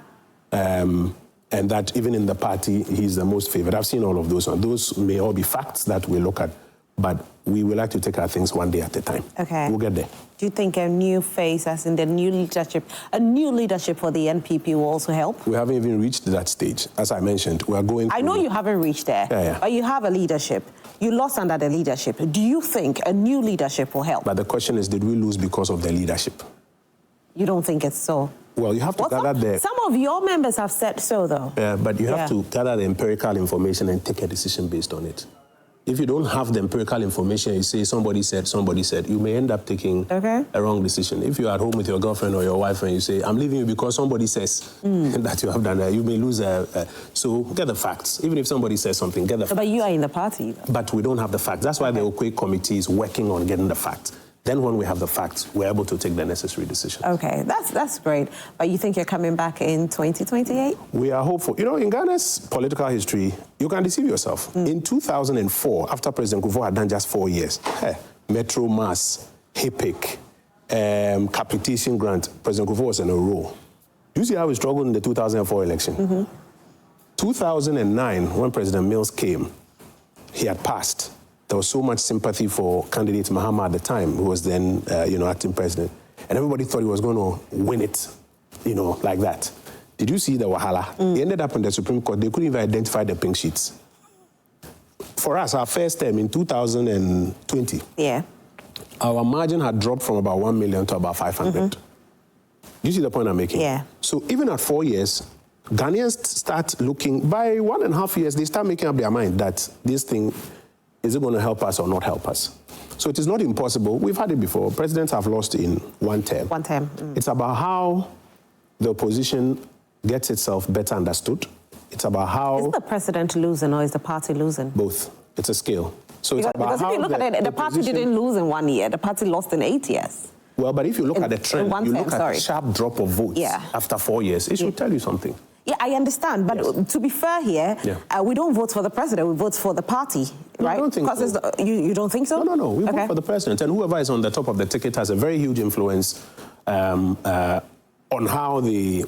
And that even in the party, he's the most favored. I've seen all of those. And those may all be facts that we look at, but we would like to take our things one day at a time. Okay. We'll get there. Do you think a new face, as in the new leadership, a new leadership for the NPP will also help? We haven't even reached that stage. As I mentioned, we are going I know you haven't reached there, but you have a leadership. You lost under the leadership. Do you think a new leadership will help? But the question is, did we lose because of the leadership? You don't think it's so? Well, you have to gather some of your members have said so, though. Yeah, but you have to gather the empirical information and take a decision based on it. If you don't have the empirical information, you say somebody said, you may end up taking a wrong decision. If you're at home with your girlfriend or your wife and you say, I'm leaving you because somebody says that you have done that, you may lose so get the facts. Even if somebody says something, get the facts. But you are in the party. But we don't have the facts. That's why the Okwe committee is working on getting the facts. Then when we have the facts, we're able to take the necessary decisions. Okay, that's great. But you think you're coming back in 2028? We are hopeful. You know, in Ghana's political history, you can deceive yourself. In 2004, after President Kufuor had done just 4 years, Metro Mass, HIPIC, capitation grant, President Kufuor was in a row. You see how he struggled in the 2004 election? 2009, when President Mills came, he had passed. There was so much sympathy for candidate Mahama at the time, who was then, acting president. And everybody thought he was going to win it, like that. Did you see the wahala? He ended up in the Supreme Court. They couldn't even identify the pink sheets. For us, our first term in 2020, our margin had dropped from about 1 million to about 500. Do you see the point I'm making? Yeah. So even at 4 years, Ghanaians start looking, by 1.5 years, they start making up their mind that this thing, is it going to help us or not help us? So it is not impossible. We've had it before. Presidents have lost in one term. One term. It's about how the opposition gets itself better understood. It's about how... Is the president losing or is the party losing? Both. It's a scale. So it's about because how if you look at it, the party didn't lose in 1 year. The party lost in 8 years. Well, but if you look at the trend, you look at a sharp drop of votes after 4 years, it should tell you something. Yeah, I understand, but to be fair here, we don't vote for the president, we vote for the party, right? I don't think so. You don't think so? No, we vote for the president, and whoever is on the top of the ticket has a very huge influence on how the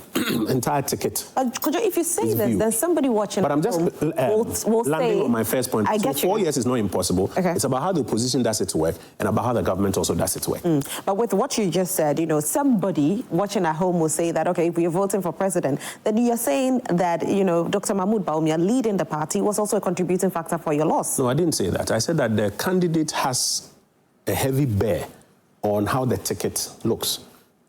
entire ticket Kojo, if you say this, then somebody watching but I'm just will landing on my first point. I get 4 years is not impossible. It's about how the opposition does its work and about how the government also does its work. But with what you just said, somebody watching at home will say that, okay, if we're voting for president, then you're saying that, Dr. Mahmoud Bawumia leading the party was also a contributing factor for your loss. No, I didn't say that. I said that the candidate has a heavy bear on how the ticket looks.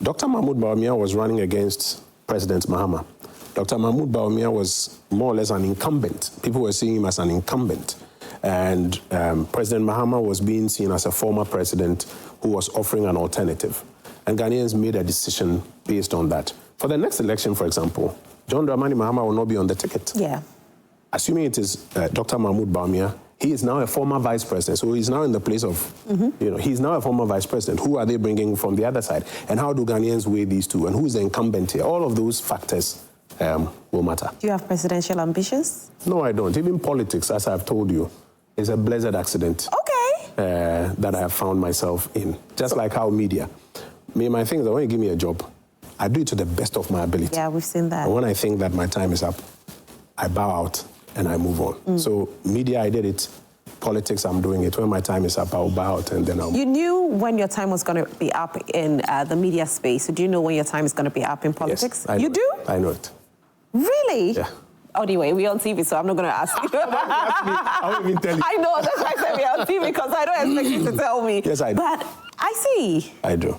Dr. Mahmoud Bawumia was running against President Mahama. Dr. Mahmoud Bawumia was more or less an incumbent. People were seeing him as an incumbent. And President Mahama was being seen as a former president who was offering an alternative. And Ghanaians made a decision based on that. For the next election, for example, John Dramani Mahama will not be on the ticket. Yeah. Assuming it is Dr. Mahmoud Bawumia, he is now a former vice president. So he's now in the place of, he's now a former vice president. Who are they bringing from the other side? And how do Ghanaians weigh these two? And who is the incumbent here? All of those factors will matter. Do you have presidential ambitions? No, I don't. Even politics, as I've told you, It's a blessed accident. Okay. That I have found myself in. Just like how media. My thing is that when you give me a job, I do it to the best of my ability. Yeah, we've seen that. And when I think that my time is up, I bow out and I move on. So media, I did it. Politics, I'm doing it. When my time is up, I'll bow out and then I'll... You knew when your time was going to be up in the media space. So do you know when your time is going to be up in politics? Yes, you do? I know it. Really? Yeah. Oh, anyway, we're on TV, so I'm not going to ask you. I won't even tell you. I know, that's why I said we're on TV, because I don't expect you to tell me. Yes, I do. But I see. I do.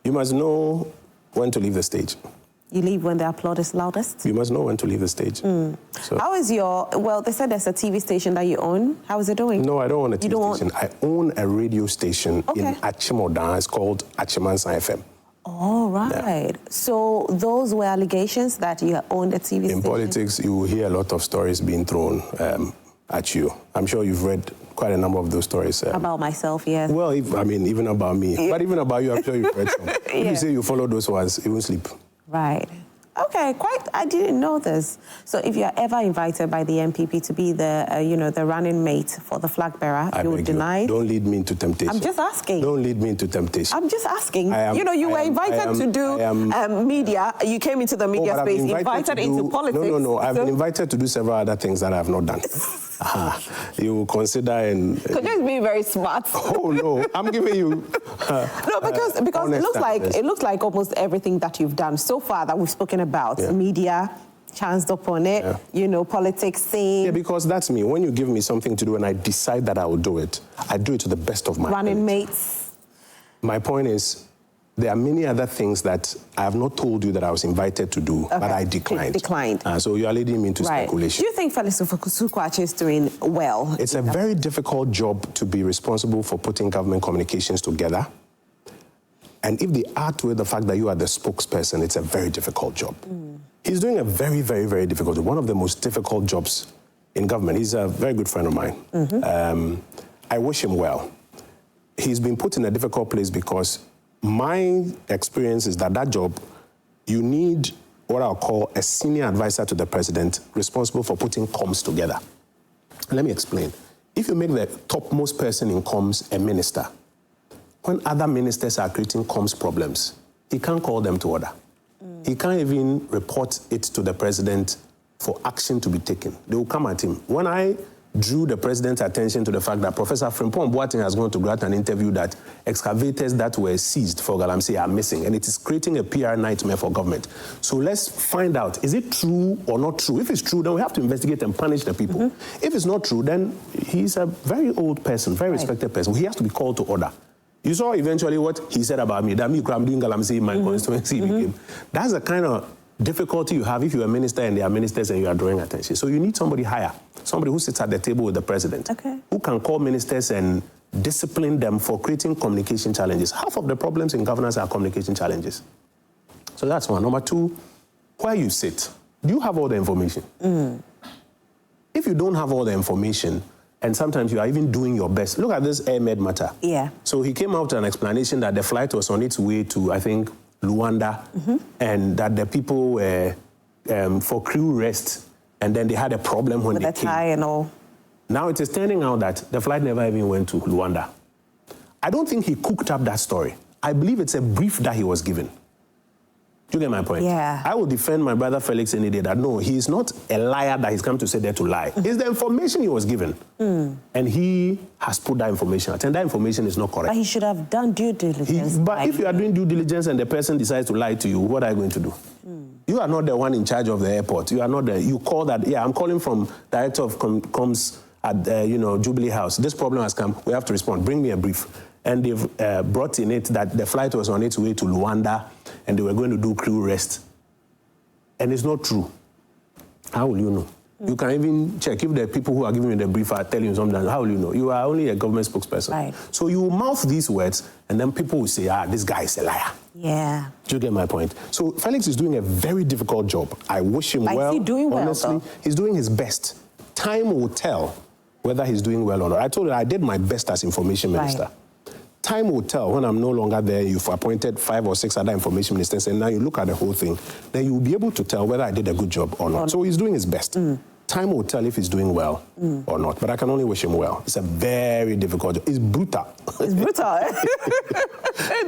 You must know when to leave the stage. You leave when the applaud is loudest? You must know when to leave the stage. So, how is your... Well, they said there's a TV station that you own. How is it doing? No, I don't own a TV station. I own a radio station in Achimota. It's called Achimansa FM. All right. Yeah. So those were allegations that you owned a TV station? In politics, you will hear a lot of stories being thrown at you. I'm sure you've read quite a number of those stories. About myself, yes. Well, even about me. Yeah. But even about you, I'm sure you've read some. If you say you follow those ones, you won't sleep. Right. Okay, I didn't know this. So if you're ever invited by the NPP to be the, the running mate for the flag bearer, you would deny it? Don't lead me into temptation. I'm just asking. Don't lead me into temptation. I'm just asking. You were invited to do media. You came into the media space, invited into politics. No. I've been invited to do several other things that I have not done. You will consider and... Kojo is being very smart. Oh, no. I'm giving you... No, because it looks like almost everything that you've done so far that we've spoken about, media, chanced upon it, politics, same. Yeah, because that's me. When you give me something to do and I decide that I will do it, I do it to the best of my ability. Running mates. My point is, there are many other things that I have not told you that I was invited to do, but I declined. So you are leading me into speculation. Do you think Felix Ufukwachi is doing well? It's a very difficult job to be responsible for putting government communications together. And if they add to it the fact that you are the spokesperson, it's a very difficult job. He's doing a very, very, very difficult job. One of the most difficult jobs in government. He's a very good friend of mine. I wish him well. He's been put in a difficult place because my experience is that job, you need what I'll call a senior advisor to the president responsible for putting comms together. Let me explain. If you make the topmost person in comms a minister, when other ministers are creating comms problems, he can't call them to order. He can't even report it to the president for action to be taken. They will come at him. When I drew the president's attention to the fact that Professor Frimpong Boateng has gone to grant an interview that excavators that were seized for Galamsey are missing, and it is creating a PR nightmare for government. So let's find out, is it true or not true? If it's true, then we have to investigate and punish the people. If it's not true, then he's a very old person, very respected person. He has to be called to order. You saw eventually what he said about me, that me doing Galamsey in my constituency became. That's the kind of difficulty you have if you're a minister and they are ministers and you are drawing attention. So you need somebody higher, somebody who sits at the table with the president, who can call ministers and discipline them for creating communication challenges. Half of the problems in governance are communication challenges. So that's one. Number two, where you sit, do you have all the information? If you don't have all the information, and sometimes you are even doing your best. Look at this Ahmed matter. So he came out with an explanation that the flight was on its way to, I think, Luanda, and that the people were for crew rest, and then they had a problem when they came. Tie and all. Now it is turning out that the flight never even went to Luanda. I don't think he cooked up that story. I believe it's a brief that he was given. Do you get my point? I will defend my brother Felix any day that no, he is not a liar that he's come to say there to lie. It's the information he was given. And he has put that information out, and that information is not correct. But he should have done due diligence. But if you are doing due diligence and the person decides to lie to you, what are you going to do? You are not the one in charge of the airport. You are not the, you call that, I'm calling from Director of Comms at, Jubilee House. This problem has come, we have to respond, bring me a brief. And they've brought in it that the flight was on its way to Luanda and they were going to do crew rest. And it's not true. How will you know? You can even check if the people who are giving you the brief are telling you something. How will you know? You are only a government spokesperson. So you mouth these words and then people will say, this guy is a liar. Do you get my point? So Felix is doing a very difficult job. I wish him well. Is he doing well? Honestly, he's doing his best. Time will tell whether he's doing well or not. I told you I did my best as information minister. Time will tell when I'm no longer there, you've appointed 5 or 6 other information ministers, and now you look at the whole thing, then you'll be able to tell whether I did a good job or not. So he's doing his best. Time will tell if he's doing well or not, but I can only wish him well. It's a very difficult job. It's brutal. It's brutal.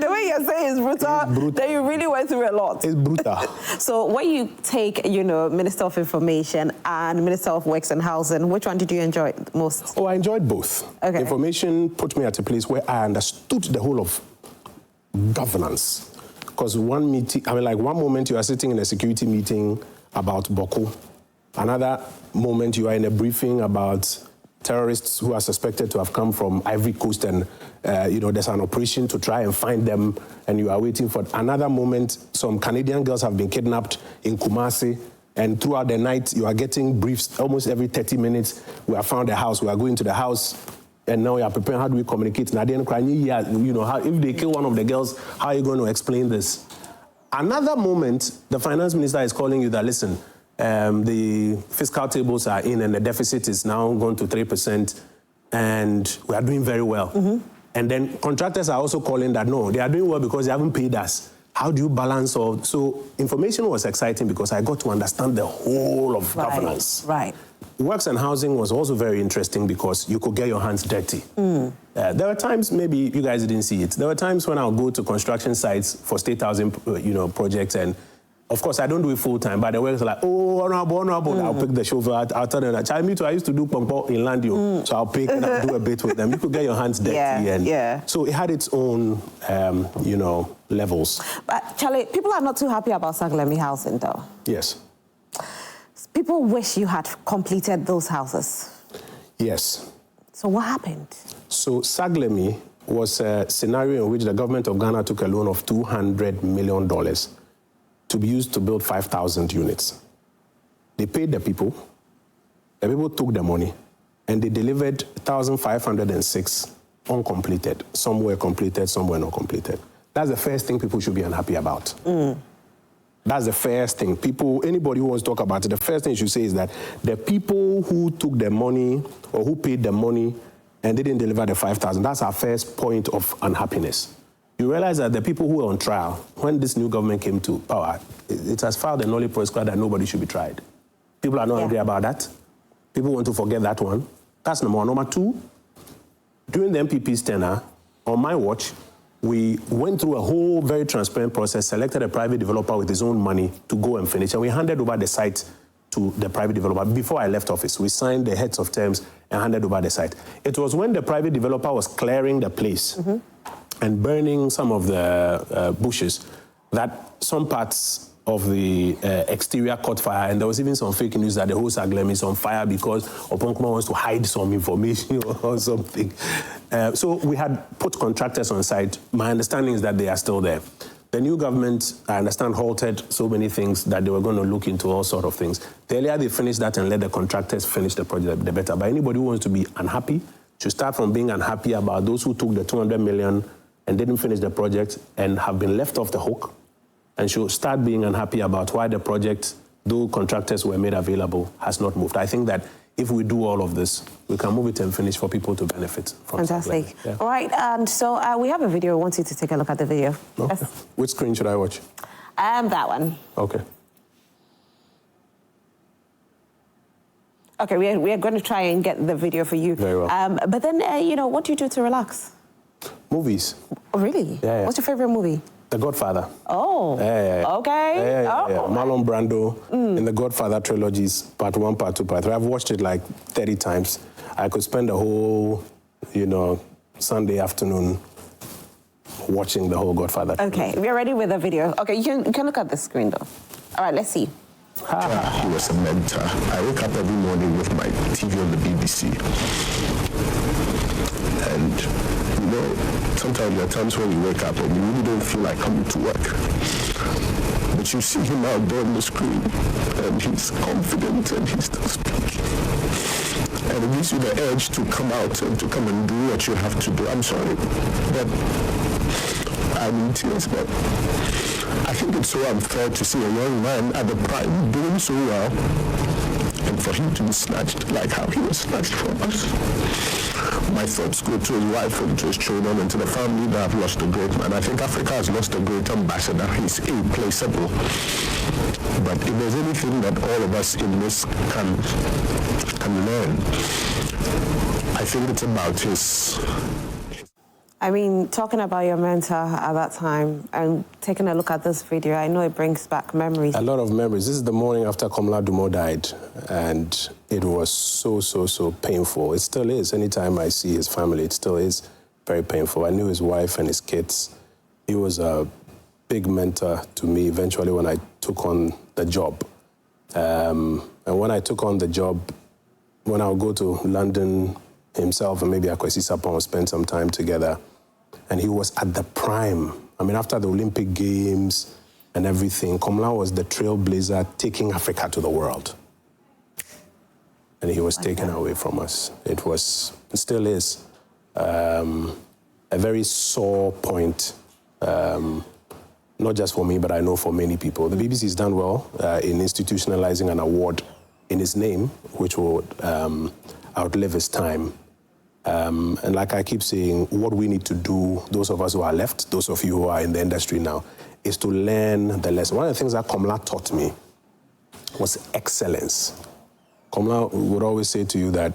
The way you're saying it's brutal, then you really went through a lot. It's brutal. So when you take, Minister of Information and Minister of Works and Housing, which one did you enjoy most? Oh, I enjoyed both. Okay. Information put me at a place where I understood the whole of governance. Because one moment you are sitting in a security meeting about Boko. Another moment you are in a briefing about terrorists who are suspected to have come from Ivory Coast and, there's an operation to try and find them and you are waiting for another moment. Some Canadian girls have been kidnapped in Kumasi and throughout the night you are getting briefs almost every 30 minutes. We have found a house, we are going to the house and now we are preparing, how do we communicate? How, if they kill one of the girls, how are you going to explain this? Another moment, the finance minister is calling you that, listen, the fiscal tables are in and the deficit is now going to 3% and we are doing very well. And then contractors are also calling that, no, they are doing well because they haven't paid us. How do you balance all? So information was exciting because I got to understand the whole of governance. Right. Works and housing was also very interesting because you could get your hands dirty. There were times, maybe you guys didn't see it, there were times when I'll go to construction sites for state housing projects and of course, I don't do it full time, but the workers are like, oh, honorable. I'll pick the chauffeur. I'll tell them that. Me too, I used to do pongpo in Landio, so I'll pick and I'll do a bit with them. You could get your hands dirty. So it had its own, levels. But Charlie, people are not too happy about Saglemi housing, though. Yes. People wish you had completed those houses. Yes. So what happened? So Saglemi was a scenario in which the government of Ghana took a loan of $200 million to be used to build 5,000 units. They paid the people took the money, and they delivered 1,506 uncompleted. Some were completed, some were not completed. That's the first thing people should be unhappy about. That's the first thing. Anybody who wants to talk about it, the first thing you should say is that the people who took the money or who paid the money and didn't deliver the 5,000, that's our first point of unhappiness. You realize that the people who were on trial, when this new government came to power, it has filed a nolle prosequi that nobody should be tried. People are not angry about that. People want to forget that one. That's number one. Number two, during the NPP's tenure, on my watch, we went through a whole very transparent process, selected a private developer with his own money to go and finish, and we handed over the site to the private developer. Before I left office, we signed the heads of terms and handed over the site. It was when the private developer was clearing the place and burning some of the bushes that some parts of the exterior caught fire, and there was even some fake news that the whole Saglemi is on fire because Oppong Nkrumah wants to hide some information or something. So we had put contractors on site. My understanding is that they are still there. The new government, I understand, halted so many things that they were going to look into all sorts of things. The earlier they finish that and let the contractors finish the project, the better. But anybody who wants to be unhappy should start from being unhappy about those who took the 200 million and didn't finish the project and have been left off the hook, and should start being unhappy about why the project, though contractors were made available, has not moved. I think that if we do all of this, we can move it and finish for people to benefit from. Fantastic. Yeah. All right, and so we have a video. I want you to take a look at the video. Okay. Yes. Which screen should I watch? That one. Okay. Okay, we are going to try and get the video for you. Very well. But then, what do you do to relax? Movies. Oh, really? Yeah. What's your favorite movie? The Godfather. Oh. Yeah. Okay. Yeah. Marlon Brando in the Godfather trilogies, part 1, part 2, part 3. I've watched it like 30 times. I could spend a whole, Sunday afternoon watching the whole Godfather trilogy. Okay, we're ready with the video. Okay, you can look at the screen though. All right, let's see. He was a mentor. I wake up every morning with my TV on the BBC. And sometimes there are times when you wake up and you really don't feel like coming to work. But you see him out there on the screen, and he's confident and he's still speaking. And it gives you the urge to come out and to come and do what you have to do. I'm sorry, but I'm in tears, but I think it's so unfair to see a young man at the prime doing so well and for him to be snatched like how he was snatched from us. My thoughts go to his wife and to his children and to the family that have lost a great man. I think Africa has lost a great ambassador. He's irreplaceable. But if there's anything that all of us in this can learn, I think it's about his... I mean, talking about your mentor at that time and taking a look at this video, I know it brings back memories. A lot of memories. This is the morning after Komla Dumo died, and it was so painful. It still is. Anytime I see his family, it still is very painful. I knew his wife and his kids. He was a big mentor to me eventually when I took on the job. And when I took on the job, when I would go to London, himself and maybe Akwesi Sapon spent some time together, and he was at the prime. I mean, after the Olympic Games and everything, Komla was the trailblazer taking Africa to the world. And he was taken away from us. It still is, a very sore point, not just for me, but I know for many people. The BBC's done well in institutionalizing an award in his name, which will outlive his time. And like I keep saying, what we need to do, those of us who are left, those of you who are in the industry now, is to learn the lesson. One of the things that Komla taught me was excellence. Komla would always say to you that,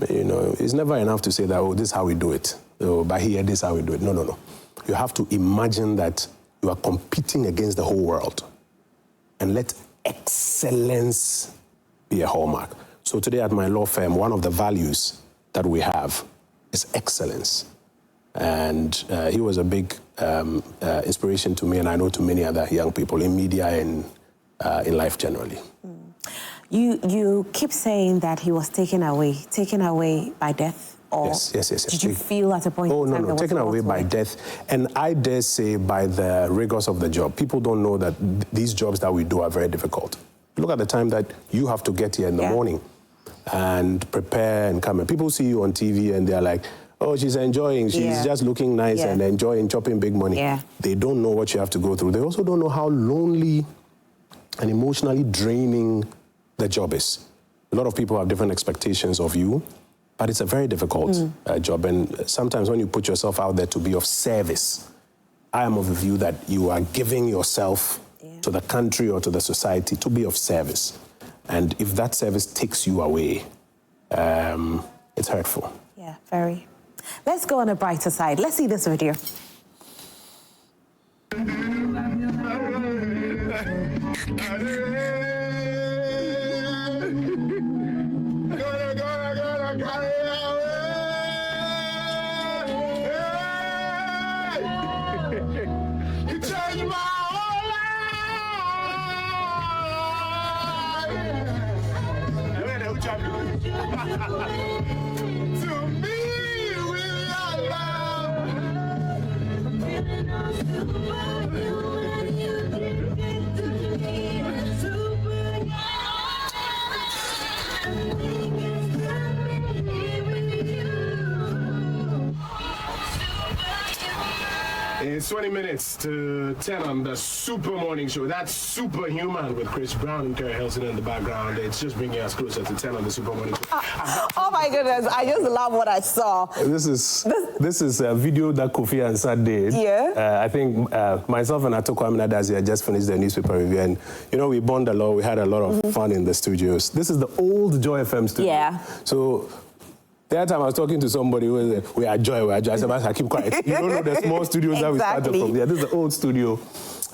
you know, it's never enough to say that, oh, this is how we do it. Oh, but here, this is how we do it. No. You have to imagine that you are competing against the whole world, and let excellence be a hallmark. So today at my law firm, one of the values that we have is excellence. And he was a big inspiration to me, and I know to many other young people in media and in life generally. You keep saying that he was taken away by death? Or Yes. Did you feel at a point in time no, taken away by death. And I dare say by the rigors of the job. People don't know that these jobs that we do are very difficult. Look at the time that you have to get here in the morning and prepare and come. And people see you on TV and they're like, oh, she's enjoying. She's just looking nice and enjoying chopping big money. Yeah. They don't know what you have to go through. They also don't know how lonely and emotionally draining the job is. A lot of people have different expectations of you, but it's a very difficult job. And sometimes when you put yourself out there to be of service, I am of the view that you are giving yourself to the country or to the society to be of service. And if that service takes you away, it's hurtful. Yeah, very. Let's go on a brighter side. Let's see this video. To me, with your love. It's 20 minutes to 10 on the Super Morning Show. That's Superhuman with Chris Brown and Kerry Hilson in the background. It's just bringing us closer to 10 on the Super Morning Show. Oh my goodness, I just love what I saw. This is a video that Kofi Ansah did. Yeah. I think myself and Atoko Aminadazi just finished the newspaper review, and you know, we bond a lot. We had a lot of fun in the studios. This is the old Joy FM studio. Yeah. So that time I was talking to somebody who was we are Joy. I said, I keep quiet. You don't know the small studios that we started from. Yeah, this is the old studio.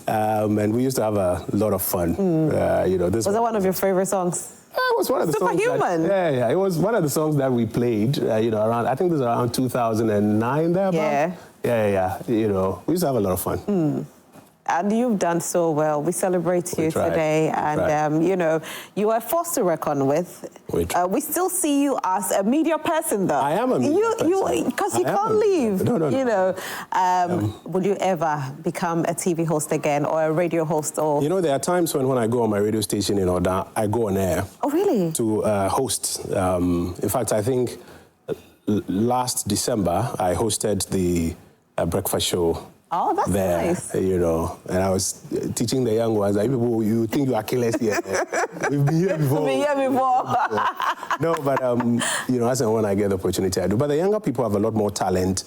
And we used to have a lot of fun. You know, this was that one of your favorite songs? It was one of the songs. Superhuman. Yeah. It was one of the songs that we played. You know, around, I think this was around 2009. There. Yeah. You know, we used to have a lot of fun. And you've done so well. We celebrate you today. And, you know, you are a force to reckon with. We still see you as a media person, though. I am a media person. Because you can't leave. No. You know, will you ever become a TV host again or a radio host? Or... You know, there are times when I go on my radio station in Oda, I go on air. Oh, really? To host. In fact, I think last December, I hosted the breakfast show Oh, that's there, nice. you know. And I was teaching the young ones, like, people, you think you are killers here. We've been here before. We've been here before. No, but, you know, as and when I get the opportunity, I do. But the younger people have a lot more talent,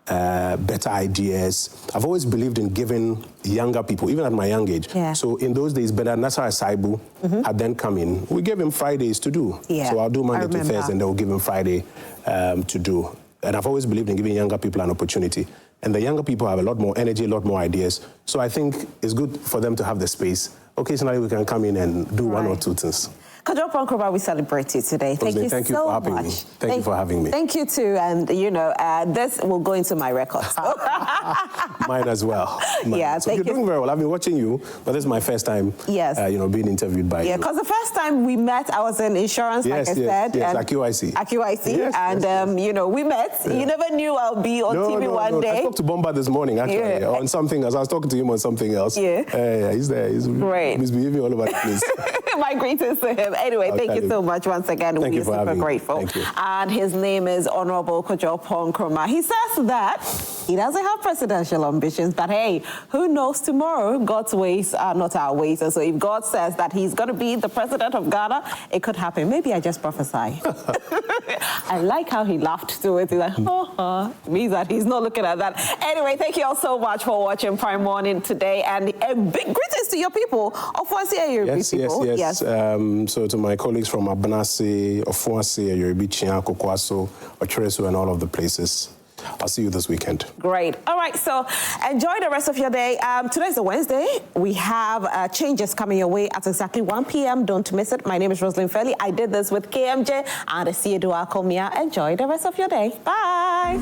better ideas. I've always believed in giving younger people, even at my young age. Yeah. So in those days, Bernard Nasser Saibu had then come in. We gave him Fridays to do. Yeah, so I'll do Monday to remember. Thursday, and they'll give him Friday to do. And I've always believed in giving younger people an opportunity. And the younger people have a lot more energy, a lot more ideas. So I think it's good for them to have the space. Occasionally, we can come in and do one or two things. Kojo Oppong Nkrumah, we celebrate you today. Thank you so much. For having me. Thank you for having me. Thank you too. And, you know, this will go into my records. Mine as well. Yeah, so you're doing very well. I've been watching you, but this is my first time, yes. You know, being interviewed by you. Yeah, because the first time we met, I was in insurance, like I said. Yes, at QIC. At QIC. Yes, and, you know, we met. Yeah. You never knew I'll be on TV one day. I spoke to Bomba this morning, actually, on something else. I was talking to him on something else. Yeah. He's there. He's great. Misbehaving all over the place. My greetings to him. Anyway, thank you so much once again. We're super grateful. Thank you. And his name is Honorable Kojo Oppong Nkrumah. He says that he doesn't have presidential ambitions, but hey, who knows tomorrow? God's ways are not our ways. And so if God says that he's going to be the president of Ghana, it could happen. Maybe I just prophesy. I like how he laughed to it. He's like, it means that he's not looking at that. Anyway, thank you all so much for watching Prime Morning today. And big greetings to your people of Ofuasi people. Yes. So to my colleagues from Abanase, Ofuasi, Yoruba, Chia, Kokwaso, Ochereso, and all of the places. I'll see you this weekend. Great. All right, so enjoy the rest of your day. Today's a Wednesday. We have changes coming your way at exactly 1 p.m. Don't miss it. My name is Rosalyn Fairley. I did this with KMJ and Siedu Akomia. Enjoy the rest of your day. Bye.